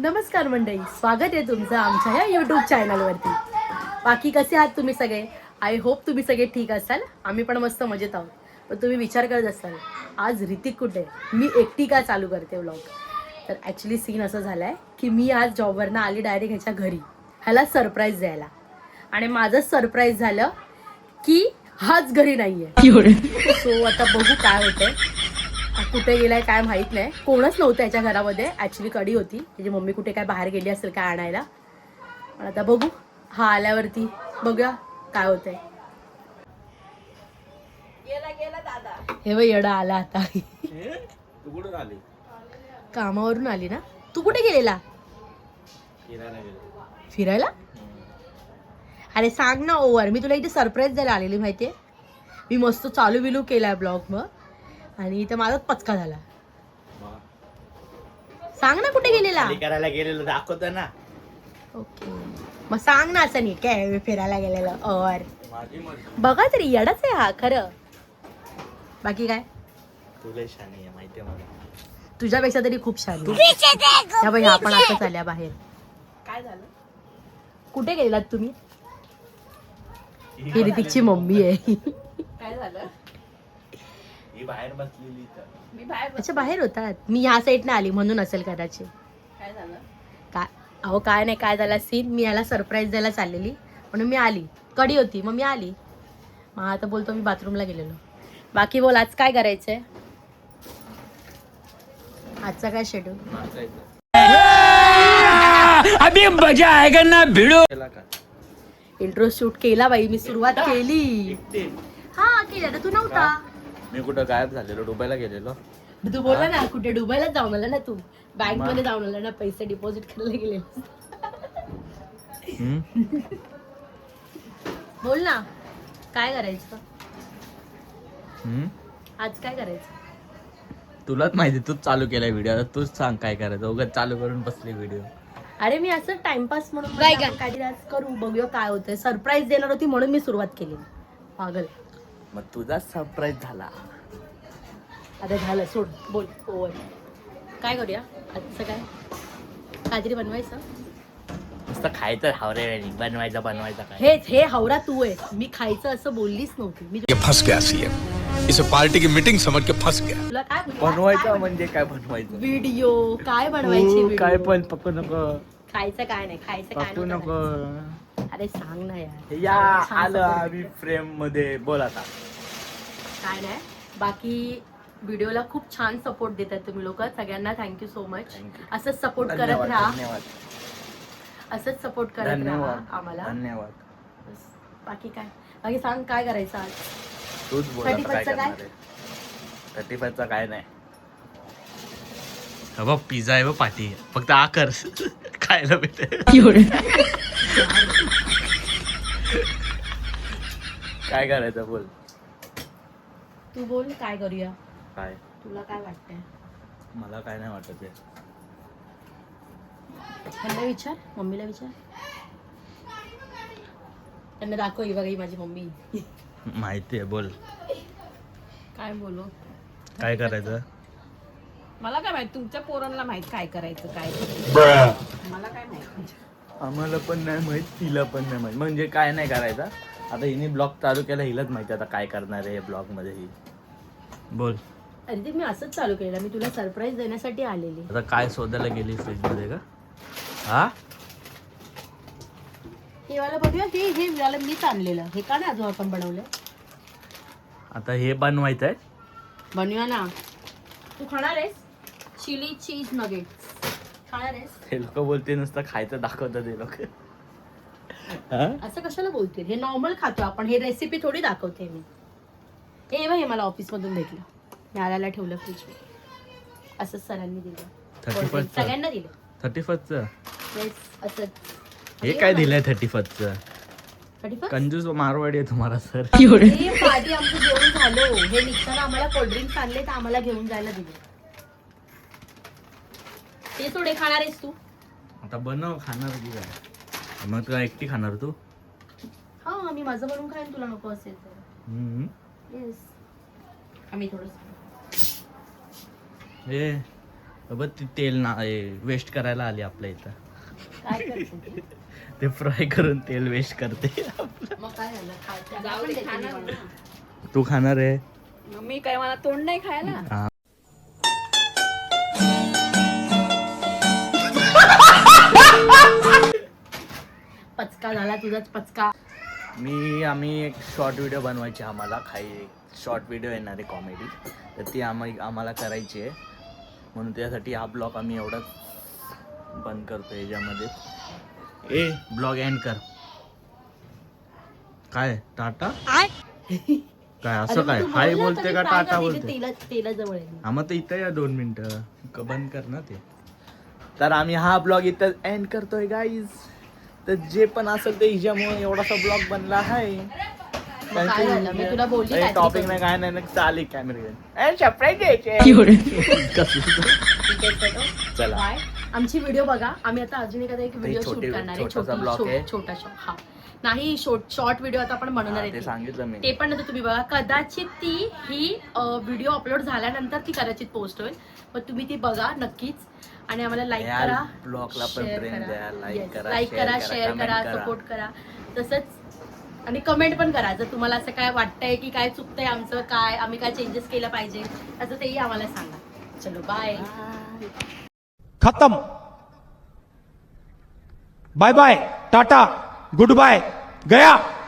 नमस्कार मंडळी, स्वागत आहे तुमचं आमच्या या यूट्यूब चॅनलवरती. बाकी कसे आहात तुम्ही सगळे? आय होप तुम्ही सगळे ठीक असाल. आम्ही पण मस्त मजेत आहोत. पण तुम्ही विचार करत असाल आज ऋतिक कुठे, मी एकटी का चालू करते व्लॉग. तर ॲक्च्युली सीन असं झालं आहे की मी आज जॉबवरनं आली डायरेक्ट ह्याच्या घरी ह्याला सरप्राईज द्यायला. आणि माझं सरप्राईज झालं की हाच घरी नाही आहे. सो आता बघू काय होतंय, कुठे गेलाय काय माहित नाही. कोणच नव्हतं याच्या घरामध्ये. ऍक्च्युली कडी होती, त्याची मम्मी कुठे काय बाहेर गेली असेल काय आणायला. पण आता बघू, हा आल्यावरती बघूया काय होतंय. हे बघ येडा आला आता. तू कुठून आली? कामावरून आली ना. तू कुठे गेलेला? फिरायला? अरे सांग ना ओव्हर, मी तुला इथे सरप्राईज द्यायला आलेली माहितीये. मी मस्त चालू बिलू केलाय ब्लॉग मग, आणि इथं माझाच पचका झाला. सांग ना कुठे गेलेला? करायला गेलेलो दाखवतो ना. ओके मग सांग ना असं नीट काय फिरायला गेलेलं. और बघा तरी येडाच आहे हा खरं. बाकी काय? तुला शानी आहे माहितीये मला. तुझ्यापेक्षा तरी खूप छान आहे. बाई आपण आताच आल्या बाहेर. काय झालं? कुठे गेलात तुम्ही? ही ऋतिकची मम्मी आहे. काय झालं? ही बाहेर बसलेली तर. मी बाहेर अच्छा बाहेर होतात. मी ह्या साईडने आली म्हणून असेल कदाचित. काय झालं? काय अहो काय नाही, काय झाला सीन, मी याला सरप्राईज द्यायला चाललेली म्हणून मी आली. कडी होती मग मी आली. मग आता बोलतो मी बाथरूमला गेलेलो. बाकी बोल, आज काय करायचंय? आजचा काय शेड्यूल? अभी मजा आएगा ना भिड़ो. इंट्रो शूट केला बाई, मी सुरुवात केली. हा केला तर तू नव्हता. मी कुठं गायब झालेलो, दुबईला गेलेलो. तू बोलला ना कुठे डुबायलाच जाऊन आला ना तू. बँक मध्ये जाऊन आला ना, पैसे डिपॉझिट करायला गेले. बोल ना काय करायचं आज, काय करायचं? तुलाच माहिती, तूच चालू केलाय व्हिडिओ. तूच सांग काय करायचं. उगाच चालू करून बसली व्हिडिओ. अरे मी असं टाइमपास म्हणून काहीतरी आज करू, बघूया काय होतंय. सरप्राईज देणार होती म्हणून मी सुरुवात केली. पागल. मग तुझा सरप्राईज झाला. आता झालं, सोड. बोल ओव्हर. काय करूया आजचं? काय काहीतरी बनवायचं? नुसतं खायचं हावरे, बनवायचं काय. हेच हे हावरा तू आहे. मी खायचं असं बोललीच नव्हती. मी ये फंस गया सीएम. इसे पार्टी की मीटिंग समझ के फंस गया. तुला काय बनवायचं म्हणजे काय बनवायचं? व्हिडिओ काय बनवायची? काय video? पण पकू नको. खायचं काय नाही, खायचं काय पकू नाही नको. करायचं. अरे सांग ना यार. या छान आलं support आम्ही फ्रेम मध्ये. बोल आता. काय नाही. बाकी व्हिडिओला खूप छान सपोर्ट देतात तुम्ही लोक. सगळ्यांना thank you so much. Thank you. असंच सपोर्ट करत धन्यवाद, राहा. धन्यवाद. असंच सपोर्ट करत राहा धन्यवाद आम्हाला. धन्यवाद. बस. बाकी काय? बाकी सांग काय करायचं आज? तूच बोल आता 31 काय चं काय? करणार आहे. 31 काय नाही. बघ पिझ्झा आहे, बघ पार्टी आहे. फक्त आकर खायला भेटेल. काय करायचं बोल. तू बोल काय करूया? काय? तुला काय वाटतंय? मला काय नाही वाटत आहे. त्यांना विचार, मम्मीला विचार. त्यांना दाखव, ही बघा ही माझी मम्मी. माहिती आहे, बोल. काय बोलू? काय करायचं? मला काय माहित, तुमच्या पोरांना माहित काय करायचं काय. मला काय माहित. आम्हाला पण नाही माहित, तिला पण नाही माहित. म्हणजे काय नाही करायचं. आता हिने ब्लॉग चालू केला, हिलाच माहिती आता काय करणार आहे ब्लॉग मध्ये ही. बोल. अरे ते मी असंच चालू केलं. मी तुला सरप्राईज देण्यासाठी आलेली. आता काय शोधायला गेली फ्रीज मध्ये का? हा हे वाला बघूया. हे वाला मीच आणलेलं. हे का नाही अजून आपण बनवलं? आता हे बनवायचं आहे. बनवूया ना. तू खाणार आहेस? चिली चीज नगेट्स खाणार आहेस? हे लोक बोलते नुसतं खायचं दाखवतात हे लोक. असं कशाला बोलतील? हे नॉर्मल खातो आपण. हे रेसिपी थोडी दाखवते मी. हे बघ, हे मला ऑफिस मधून भेटलं. मी आल्याला ठेवलं फ्रीज मध्ये. असंच सरांनी दिलं. 31 चं? सगळ्यांना दिलं. 31चं? Yes, असंच. हे काय दिलंय 31चं? 31? कंजूस मारवाडी आहे तुम्हाला सर. हे पार्टी आमचं जेवण झालं. हे निघताना आम्हाला कोल्ड्रिंक्स आणले तर आम्हाला घेऊन जायला दिले. ते थोडे खाणार आहेस तू? आता बनव, खाणार की काय? मग तुला एकटी खाणार तू? हा मी माझं बनवून खाईन, तुला नको असेल तर. येस. आम्ही थोडंसं हे बघ ती तेल ना वेस्ट करायला आली आपल्या इथं. काय करते ती? ते फ्राय करून तेल वेस्ट करते. मग काय झालं खायचं जाऊ दे, आपण खाणार देते ना. तू खाणार आहे? मग मी काय, मला तोंड नाही खायला. हा. पचका झाला तुझाच पचका. आम्ही एक शॉर्ट व्हिडिओ बनवायची आम्हाला शॉर्ट व्हिडिओ येणार आहे कॉमेडी, तर ती आम्हाला करायची आहे. म्हणून त्यासाठी हा ब्लॉग आम्ही एवढाच बंद करतो याच्यामध्ये. ब्लॉग एंड कर. काय टाटा काय असं काय हाय बोलते का टाटा बोलते? तेलाजवळ आहे. हा मग तर इथं या 2 मिनिटं बंद कर ना ते. तर आम्ही हा ब्लॉग इथं एंड करतोय गाईज. तर जे पण असेल ते हिच्यामुळे एवढासा ब्लॉग बनला आहे. मग काय झालं? मी तुला बोलली काहीतरी टॉपिक करू. नाही काय नाही चालेल कॅमेरा सरप्राईज द्यायचे. चला. बाय. आमची व्हिडिओ बघा. आम्ही आता अजून एखादा एक व्हिडिओ शूट छोटे- करणार आहे. छोटासा ब्लॉग आहे. छोटासा हा नाही शॉर्ट व्हिडिओ आता आपण बनवणार ते आहे. सांगितलं मी. ते पण आता तुम्ही बघा. कदाचित ही व्हिडिओ अपलोड झाल्यानंतर ती कदाचित पोस्ट होईल. पण तुम्ही ती बघा नक्कीच. आणि आम्हाला लाईक या करा, ब्लॉगला पण share प्रेम करा. द्या, लाईक Yes, करा, लाईक करा, शेअर comment करा, करा. सपोर्ट करा. तसंच आणि कमेंट पण करा. जर तुम्हाला असं काय वाटतंय की काय चुकतंय आमचं, काय आम्ही काय चेंजेस केलं पाहिजे असं तेही आम्हाला सांगा. चलो बाय. खत्म. Bye bye, tata, goodbye, गया.